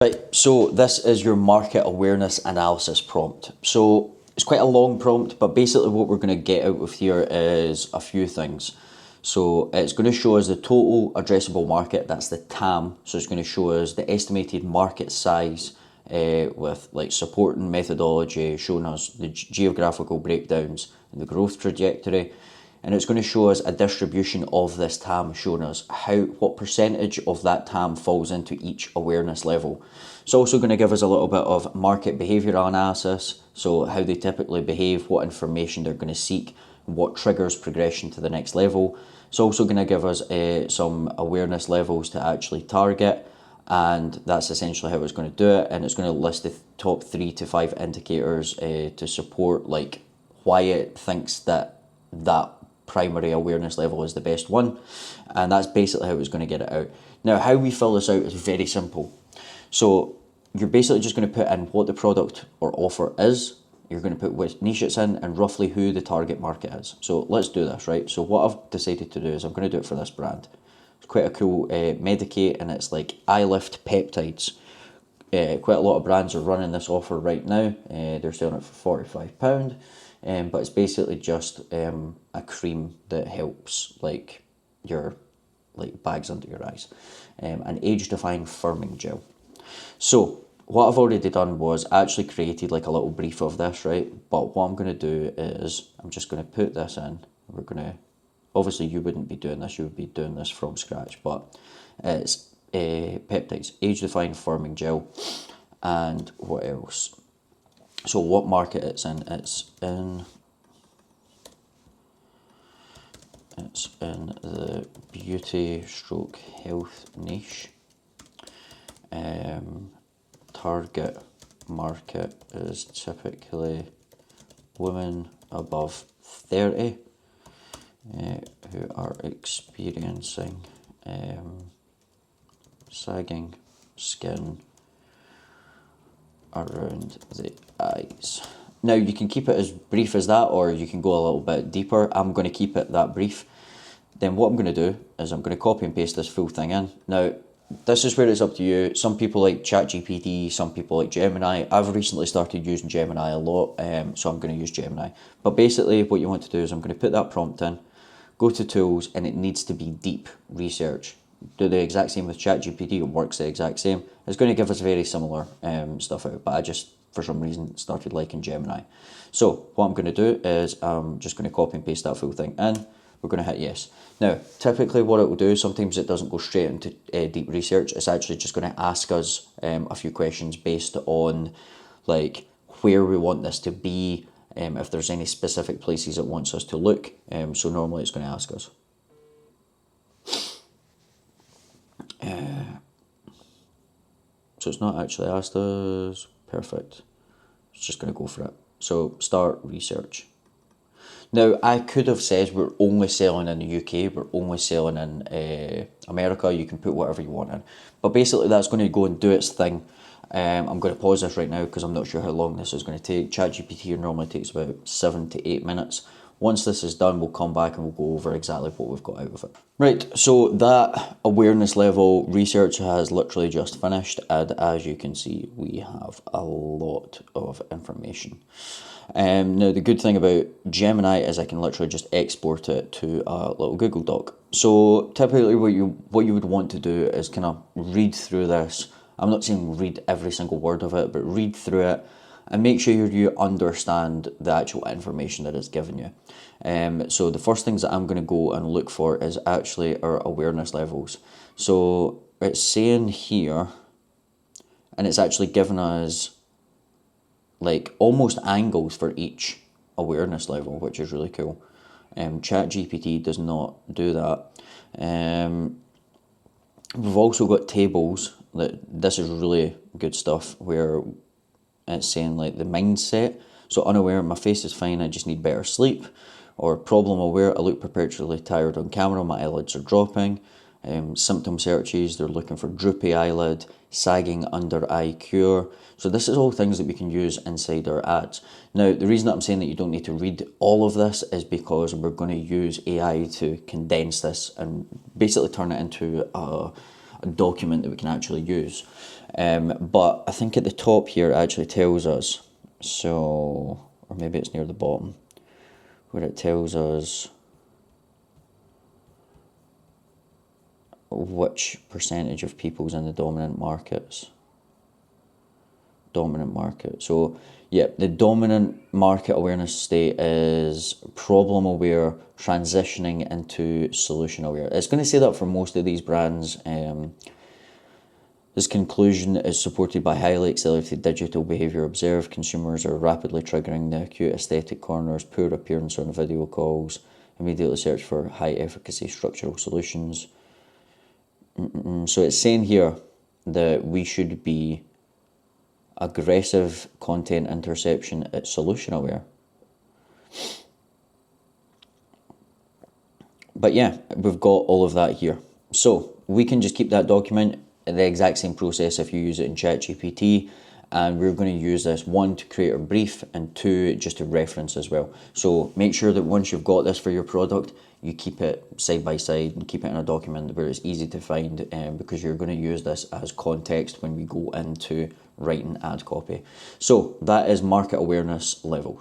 Right, so this is your market awareness analysis prompt. So it's quite a long prompt, but basically what we're going to get out of here is a few things. So it's going to show us the total addressable market, that's the TAM. So it's going to show us the estimated market size with like supporting methodology, showing us the geographical breakdowns and the growth trajectory. And it's going to show us a distribution of this TAM, showing us what percentage of that TAM falls into each awareness level. It's also going to give us a little bit of market behavioural analysis, so how they typically behave, what information they're going to seek, what triggers progression to the next level. It's also going to give us some awareness levels to actually target, and that's essentially how it's going to do it. And it's going to list the top 3 to 5 indicators to support like why it thinks that primary awareness level is the best one, and that's basically how it's going to get it out. Now, how we fill this out is very simple. So you're basically just going to put in what the product or offer is, you're going to put which niche it's in, and roughly who the target market is. So let's do this, right? So what I've decided to do is I'm going to do it for this brand. It's quite a cool Medik8, and it's like eye lift peptides. Quite a lot of brands are running this offer right now. They're selling it for £45. But it's basically just a cream that helps like your bags under your eyes, an age-defying firming gel. So what I've already done was I actually created like a little brief of this, right? But what I'm going to do is I'm just going to put this in. We're going to, obviously you wouldn't be doing this, you would be doing this from scratch, but it's peptides, age-defying firming gel, and what else? So what market it's in? It's in the beauty stroke health niche. Target market is typically women above 30 who are experiencing sagging skin around the eyes. Now you can keep it as brief as that, or you can go a little bit deeper. I'm going to keep it that brief. Then what I'm going to do is I'm going to copy and paste this full thing in. Now this is where it's up to you. Some people like ChatGPT, some people like Gemini. I've recently started using Gemini a lot, so I'm going to use Gemini. But basically what you want to do is I'm going to put that prompt in, go to tools, and it needs to be deep research. Do the exact same with ChatGPT, it works the exact same. It's going to give us very similar stuff out, but I just, for some reason, started liking Gemini. So what I'm going to do is I'm just going to copy and paste that full thing in. We're going to hit yes. Now, typically what it will do, sometimes it doesn't go straight into deep research. It's actually just going to ask us a few questions based on like where we want this to be, if there's any specific places it wants us to look. So normally it's going to ask us. So it's not actually asked us. Perfect. It's just going to go for it. So start research. Now, I could have said we're only selling in the UK, we're only selling in America. You can put whatever you want in. But basically that's going to go and do its thing. I'm going to pause this right now because I'm not sure how long this is going to take. ChatGPT normally takes about 7 to 8 minutes. Once this is done, we'll come back and we'll go over exactly what we've got out of it. Right, so that awareness level research has literally just finished, and as you can see, we have a lot of information. Now, the good thing about Gemini is I can literally just export it to a little Google Doc. So typically what you would want to do is kind of read through this. I'm not saying read every single word of it, but read through it and make sure you understand the actual information that it's given you. So the first things that I'm going to go and look for is actually our awareness levels. So it's saying here, and it's actually given us like almost angles for each awareness level, which is really cool. ChatGPT does not do that. We've also got tables. This is really good stuff where it's saying like the mindset. So unaware, my face is fine, I just need better sleep. Or problem aware, I look perpetually tired on camera, my eyelids are dropping. Symptom searches, they're looking for droopy eyelid, sagging under eye cure. So this is all things that we can use inside our ads. Now, the reason that I'm saying that you don't need to read all of this is because we're going to use AI to condense this and basically turn it into a document that we can actually use. But I think at the top here it actually tells us, so, or maybe it's near the bottom, where it tells us which percentage of people's in the dominant markets. Dominant market. So, yeah, the dominant market awareness state is problem aware, transitioning into solution aware. It's going to say that for most of these brands. This conclusion is supported by highly accelerated digital behaviour observed. Consumers are rapidly triggering the acute aesthetic corners, poor appearance on video calls, immediately search for high efficacy structural solutions. So it's saying here that we should be aggressive content interception at solution aware. But yeah, we've got all of that here. So we can just keep that document, the exact same process if you use it in ChatGPT. And we're going to use this, one, to create a brief, and two, just to reference as well. So make sure that once you've got this for your product, you keep it side by side and keep it in a document where it's easy to find, because you're going to use this as context when we go into writing ad copy. So that is market awareness levels.